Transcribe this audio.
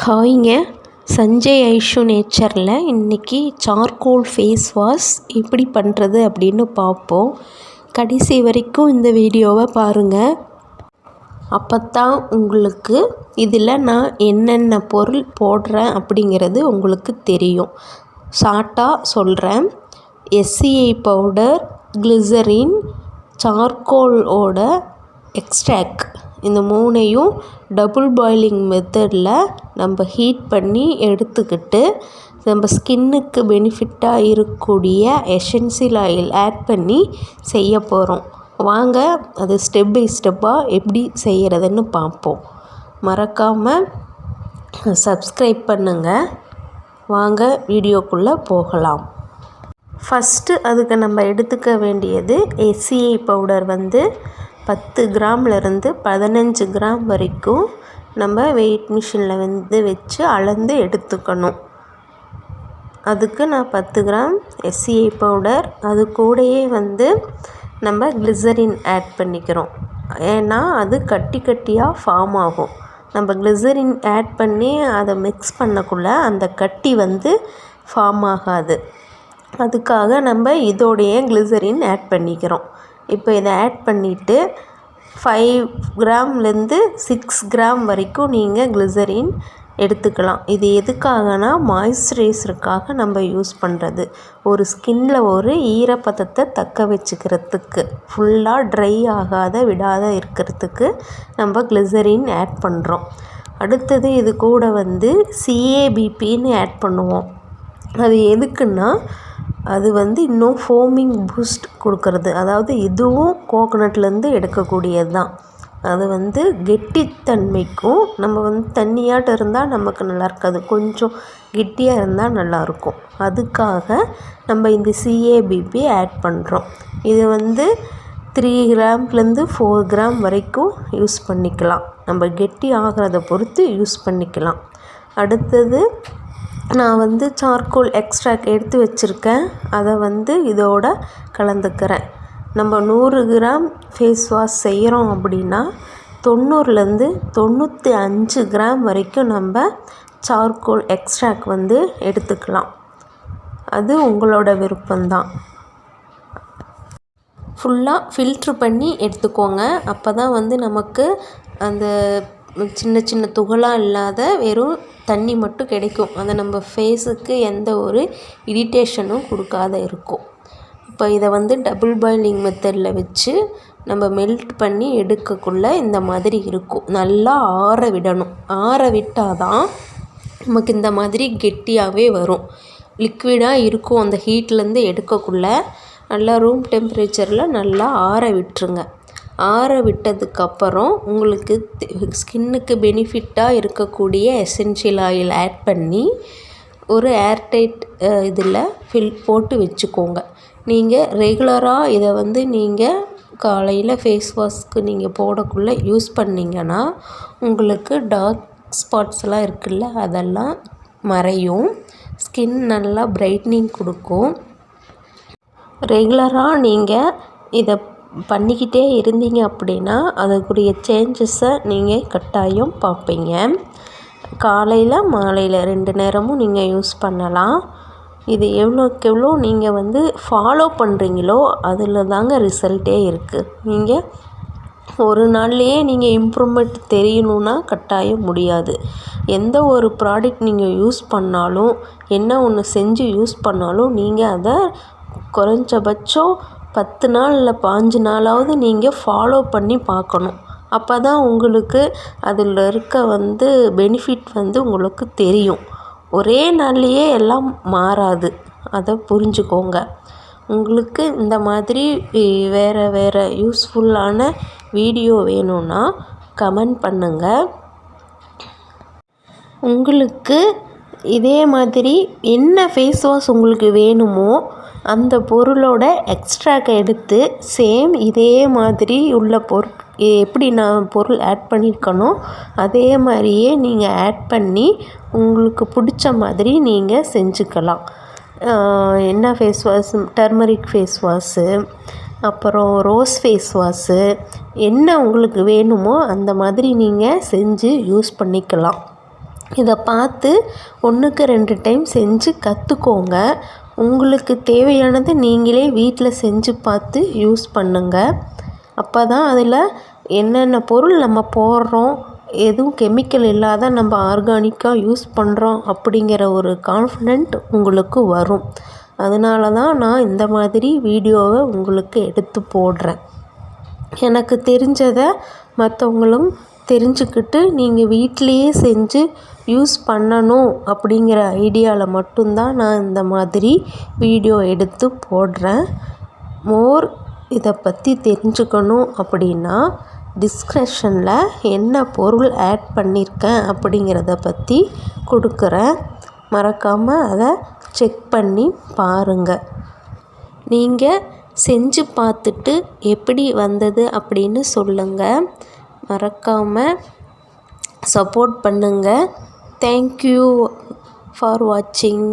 ஹாய்ங்க, சஞ்சய் ஐஷு நேச்சரில் இன்றைக்கி charcoal face wash எப்படி பண்ணுறது அப்படின்னு பார்ப்போம். கடைசி வரைக்கும் இந்த வீடியோவை பாருங்கள். அப்போ தான் உங்களுக்கு இதில் நான் என்னென்ன பொருள் போடுறேன் அப்படிங்கிறது உங்களுக்கு தெரியும். ஷார்ட்டாக சொல்கிறேன். எஸ்சிஐ பவுடர், கிளிசரின், சார்கோலோட எக்ஸ்ட்ராக்ட், இந்த மூணையும் டபுள் பாயிலிங் மெத்தடில் நம்ம ஹீட் பண்ணி எடுத்துக்கிட்டு நம்ம ஸ்கின்னுக்கு பெனிஃபிட்டாக இருக்கக்கூடிய எசென்சியல் ஆயில் ஆட் பண்ணி செய்ய போகிறோம். வாங்க அது ஸ்டெப் பை ஸ்டெப்பாக எப்படி செய்கிறதுன்னு பார்ப்போம். மறக்காமல் சப்ஸ்கிரைப் பண்ணுங்கள். வாங்க வீடியோக்குள்ளே போகலாம். ஃபஸ்ட்டு அதுக்கு நம்ம எடுத்துக்க வேண்டியது எஸ்சிஐ பவுடர் 10 கிராம்லேருந்து 15 கிராம் வரைக்கும் நம்ம வெயிட் மிஷினில் வச்சு அளந்து எடுத்துக்கணும். அதுக்கு நான் 10 கிராம் எஸ்சிஐ பவுடர், அது கூடயே நம்ம கிளிசரின் ஆட் பண்ணிக்கிறோம். ஏன்னா அது கட்டி கட்டியாக ஃபார்ம் ஆகும். நம்ம கிளிசரின் ஆட் பண்ணி அதை மிக்ஸ் பண்ணக்குள்ளே அந்த கட்டி ஃபார்ம் ஆகாது. அதுக்காக நம்ம இதோடைய கிளிசரின் ஆட் பண்ணிக்கிறோம். இப்போ இதை ஆட் பண்ணிவிட்டு 5 கிராம்லேருந்து 6 கிராம் வரைக்கும் நீங்கள் கிளிசரின் எடுத்துக்கலாம். இது எதுக்காகனா மாய்ஸ்சரைசருக்காக நம்ம யூஸ் பண்ணுறது. ஒரு ஸ்கின்னில் ஒரு ஈரப்பதத்தை தக்க வச்சுக்கிறதுக்கு, ஃபுல்லாக ட்ரை விடாத இருக்கிறதுக்கு நம்ம கிளிசரின் ஆட் பண்ணுறோம். அடுத்தது இது கூட சிஏபிபின்னு ஆட் பண்ணுவோம். அது எதுக்குன்னா அது இன்னும் ஃபோமிங் பூஸ்ட் கொடுக்கறது. அதாவது இதுவும் கோகோனட்லேருந்து எடுக்கக்கூடியது தான். அது கெட்டித்தன்மைக்கும், நம்ம தண்ணியாட்டம் இருந்தால் நமக்கு நல்லா இருக்காது, கொஞ்சம் கெட்டியாக இருந்தால் நல்லாயிருக்கும். அதுக்காக நம்ம இந்த சிஏபிபி ஆட் பண்ணுறோம். இது 3 கிராம்லேருந்து 4 கிராம் வரைக்கும் யூஸ் பண்ணிக்கலாம். நம்ம கெட்டி ஆகிறத பொறுத்து யூஸ் பண்ணிக்கலாம். அடுத்தது நான் சார்கோல் எக்ஸ்ட்ராக்ட் எடுத்து வச்சுருக்கேன். அதை இதோட கலந்துக்கிறேன். நம்ம 100 கிராம் ஃபேஸ் வாஷ் செய்கிறோம் அப்படின்னா 90லேருந்து 95 கிராம் வரைக்கும் நம்ம சார்கோல் எக்ஸ்ட்ராக்ட் எடுத்துக்கலாம். அது உங்களோட விருப்பம்தான். ஃபுல்லாக ஃபில்ட்ரு பண்ணி எடுத்துக்கோங்க. அப்போ தான் நமக்கு அந்த சின்ன சின்ன துகளாக இல்லாத வெறும் தண்ணி மட்டும் கிடைக்கும். அதை நம்ம ஃபேஸுக்கு எந்த ஒரு இரிட்டேஷனும் கொடுக்காத இருக்கும். இப்போ இதை டபுள் பாயிலிங் மெத்தடில் வச்சு நம்ம மெல்ட் பண்ணி எடுக்கக்குள்ளே இந்த மாதிரி இருக்கும். நல்லா ஆற விடணும். ஆற விட்டால் தான் நமக்கு இந்த மாதிரி கெட்டியாகவே வரும். லிக்விடாக இருக்கும். அந்த ஹீட்லேருந்து எடுக்கக்குள்ளே நல்லா ரூம் டெம்பரேச்சரில் நல்லா ஆற விட்டுருங்க. ஆற விட்டதுக்கப்புறம் உங்களுக்கு ஸ்கின்னுக்கு பெனிஃபிட்டாக இருக்கக்கூடிய எசென்ஷியல் ஆயில் ஆட் பண்ணி ஒரு ஏர்டைட் இதில் போட்டு வச்சுக்கோங்க. நீங்கள் ரெகுலராக இதை நீங்கள் காலையில் ஃபேஸ் வாஷ்க்கு நீங்கள் போடக்குள்ளே யூஸ் பண்ணிங்கன்னா உங்களுக்கு டார்க் ஸ்பாட்ஸ்லாம் இருக்குல்ல, அதெல்லாம் மறையும். ஸ்கின் நல்லா பிரைட்னிங் கொடுக்கும். ரெகுலராக நீங்கள் இதை பண்ணிக்கிட்டே இருந்தீங்க அப்படின்னா அதுக்குரிய சேஞ்சஸை நீங்கள் கட்டாயம் பார்ப்பீங்க. காலையில் மாலையில் 2 நேரமும் நீங்கள் யூஸ் பண்ணலாம். இது எவ்வளோக்கு எவ்வளோ நீங்கள் ஃபாலோ பண்ணுறீங்களோ அதில் தாங்க ரிசல்ட்டே இருக்குது. நீங்கள் ஒரு நாள்லேயே நீங்கள் இம்ப்ரூவ்மெண்ட் தெரியணுன்னா கட்டாயம் முடியாது. எந்த ஒரு ப்ராடக்ட் நீங்கள் யூஸ் பண்ணாலும், என்ன ஒன்று செஞ்சு யூஸ் பண்ணாலும் நீங்கள் அதை குறைஞ்சபட்சம் 10 நாள் இல்லை 15 நாளாவது நீங்கள் ஃபாலோ பண்ணி பார்க்கணும். அப்போ தான் உங்களுக்கு அதில் இருக்க பெனிஃபிட் உங்களுக்கு தெரியும். ஒரே நாள்லேயே எல்லாம் மாறாது. அதை புரிஞ்சுக்கோங்க. உங்களுக்கு இந்த மாதிரி வேறு யூஸ்ஃபுல்லான வீடியோ வேணும்னா கமெண்ட் பண்ணுங்கள். உங்களுக்கு இதே மாதிரி என்ன ஃபேஸ் வாஷ் உங்களுக்கு வேணுமோ அந்த பொருளோட எக்ஸ்ட்ராக்ட் எடுத்து சேம் இதே மாதிரி உள்ள எப்படி நான் பொருள் ஆட் பண்ணியிருக்கனோ அதே மாதிரியே நீங்கள் ஆட் பண்ணி உங்களுக்கு பிடிச்ச மாதிரி நீங்கள் செஞ்சுக்கலாம். என்ன face wash, turmeric face wash, அப்புறம் ரோஸ் ஃபேஸ் வாஷு, என்ன உங்களுக்கு வேணுமோ அந்த மாதிரி நீங்கள் செஞ்சு யூஸ் பண்ணிக்கலாம். இதை பார்த்து 1க்கு 2 டைம் செஞ்சு கற்றுக்கோங்க. உங்களுக்கு தேவையானது நீங்களே வீட்டில் செஞ்சு பார்த்து யூஸ் பண்ணுங்கள். அப்போ தான் அதில் என்னென்ன பொருள் நம்ம போடுறோம், எதுவும் கெமிக்கல் இல்லாத நம்ம ஆர்கானிக்காக யூஸ் பண்ணுறோம் அப்படிங்கிற ஒரு கான்ஃபிடென்ட் உங்களுக்கு வரும். அதனால தான் நான் இந்த மாதிரி வீடியோவை உங்களுக்கு எடுத்து போடுறேன். எனக்கு தெரிஞ்சதை மற்றவங்களும் தெரிஞ்சுக்கிட்டு நீங்கள் வீட்டிலையே செஞ்சு யூஸ் பண்ணணும் அப்படிங்கிற ஐடியாவில் மட்டும்தான் நான் இந்த மாதிரி வீடியோ எடுத்து போடுறேன். மோர் இதை பற்றி தெரிஞ்சுக்கணும் அப்படின்னா டிஸ்கிரிப்ஷனில் என்ன பொருள் ஆட் பண்ணியிருக்கேன் அப்படிங்கிறத பற்றி கொடுக்குறேன். மறக்காமல் அதை செக் பண்ணி பாருங்கள். நீங்கள் செஞ்சு பார்த்துட்டு எப்படி வந்தது அப்படின்னு சொல்லுங்கள். மறக்காமல் சப்போர்ட் பண்ணுங்கள். தேங்க்யூ ஃபார் வாட்சிங்.